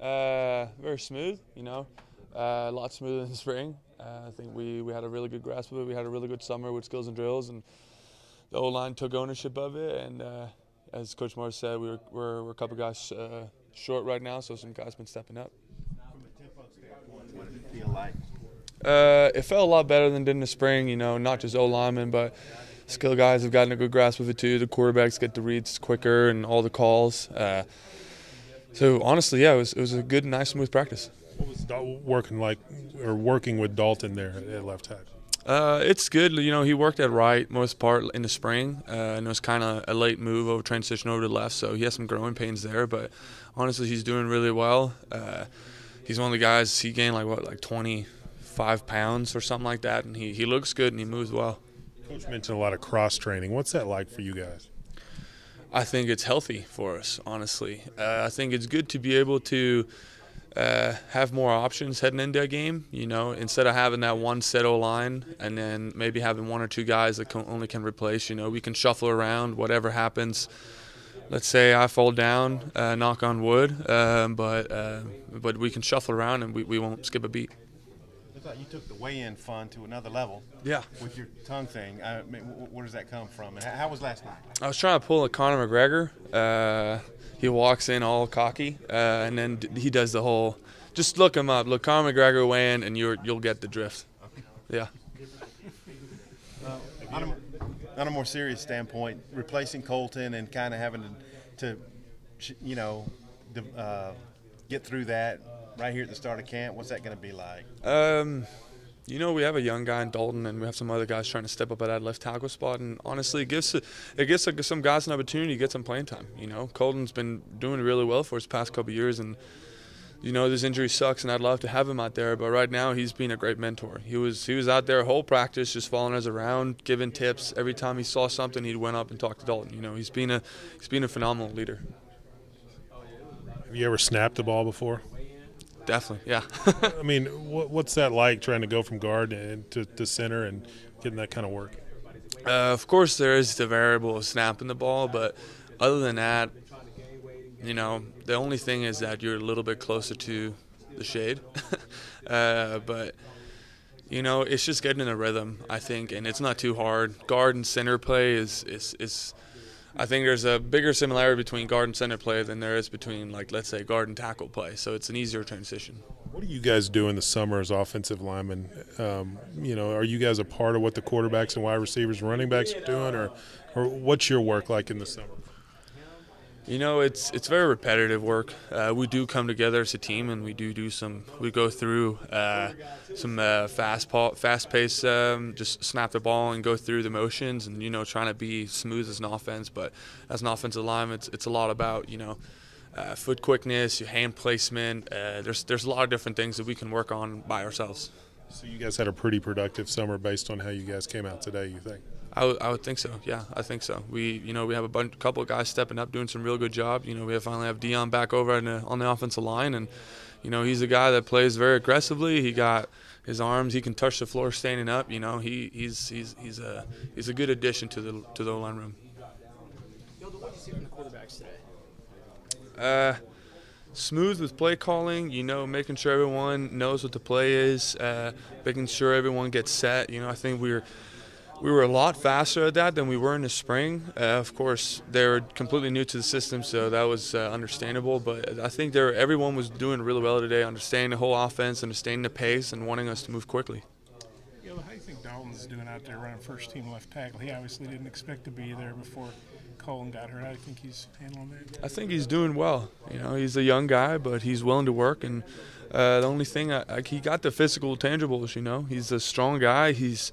Very smooth, a lot smoother than spring. I think we had a really good grasp of it. We had a really good summer with skills and drills, and the O-line took ownership of it. And as Coach Morris said, we're a couple guys short right now, so some guys been stepping up. From a tempo standpoint, what did it feel like? It felt a lot better than it did in the spring, not just O-linemen, but skill guys have gotten a good grasp of it too. The quarterbacks get the reads quicker and all the calls. So honestly, yeah, it was a good, nice, smooth practice. What was working with Dalton there at left tackle? It's good. He worked at right most part in the spring, and it was kind of a late move over transition over to left, so he has some growing pains there. But honestly, he's doing really well. He's one of the guys. He gained like 25 pounds or something like that, and he looks good and he moves well. Coach mentioned a lot of cross training. What's that like for you guys? I think it's healthy for us, honestly. I think it's good to be able to have more options heading into a game, instead of having that one set O-line and then maybe having one or two guys that only can replace. We can shuffle around, whatever happens. Let's say I fall down, knock on wood, but we can shuffle around and we won't skip a beat. I thought you took the weigh-in fun to another level. Yeah. With your tongue thing. Where does that come from? And how was last night? I was trying to pull a Conor McGregor. He walks in all cocky, and then he does the whole. Just look him up. Look Conor McGregor weigh in, and you'll get the drift. Okay. Yeah. On a more serious standpoint, replacing Colton and kind of having to get through that right here at the start of camp, what's that going to be like? We have a young guy in Dalton, and we have some other guys trying to step up at that left tackle spot. And honestly, it gives some guys an opportunity to get some playing time. Colton's been doing really well for his past couple of years, and this injury sucks, and I'd love to have him out there. But right now, he's been a great mentor. He was out there whole practice, just following us around, giving tips. Every time he saw something, he'd went up and talked to Dalton. He's been a phenomenal leader. Have you ever snapped the ball before? Definitely, yeah. I mean, what's that like trying to go from guard to center and getting that kind of work? Of course, there is the variable of snapping the ball, but other than that, the only thing is that you're a little bit closer to the shade. But, it's just getting in a rhythm, I think, and it's not too hard. Guard and center play is I think there's a bigger similarity between guard and center play than there is between, let's say, guard and tackle play. So it's an easier transition. What do you guys do in the summer as offensive linemen? Are you guys a part of what the quarterbacks and wide receivers and running backs are doing, or what's your work like in the summer? It's very repetitive work. We do come together as a team, and we go through some fast-paced, just snap the ball and go through the motions, and trying to be smooth as an offense. But as an offensive lineman, it's a lot about foot quickness, your hand placement. There's a lot of different things that we can work on by ourselves. So you guys had a pretty productive summer based on how you guys came out today, you think? I would think so. Yeah, I think so. We have a couple of guys stepping up, doing some real good job. We finally have Dion back over on the offensive line, and he's a guy that plays very aggressively. He got his arms; he can touch the floor standing up. He's a good addition to the O-line room. Hjalte, what did you see from the quarterbacks today? Smooth with play calling, making sure everyone knows what the play is, making sure everyone gets set. I think we were a lot faster at that than we were in the spring. Of course, they're completely new to the system, so that was understandable. But I think everyone was doing really well today, understanding the whole offense, understanding the pace, and wanting us to move quickly. How do you think Dalton's doing out there running first-team left tackle? He obviously didn't expect to be there before Colin got hurt. How do you think he's handling that? I think he's doing well. He's a young guy, but he's willing to work. And the only thing, he got the physical tangibles. He's a strong guy. He's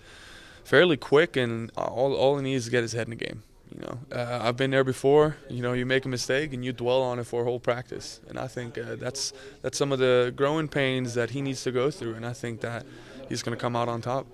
fairly quick, and all he needs is to get his head in the game. I've been there before. You make a mistake and you dwell on it for a whole practice, and I think that's some of the growing pains that he needs to go through, and I think that he's going to come out on top.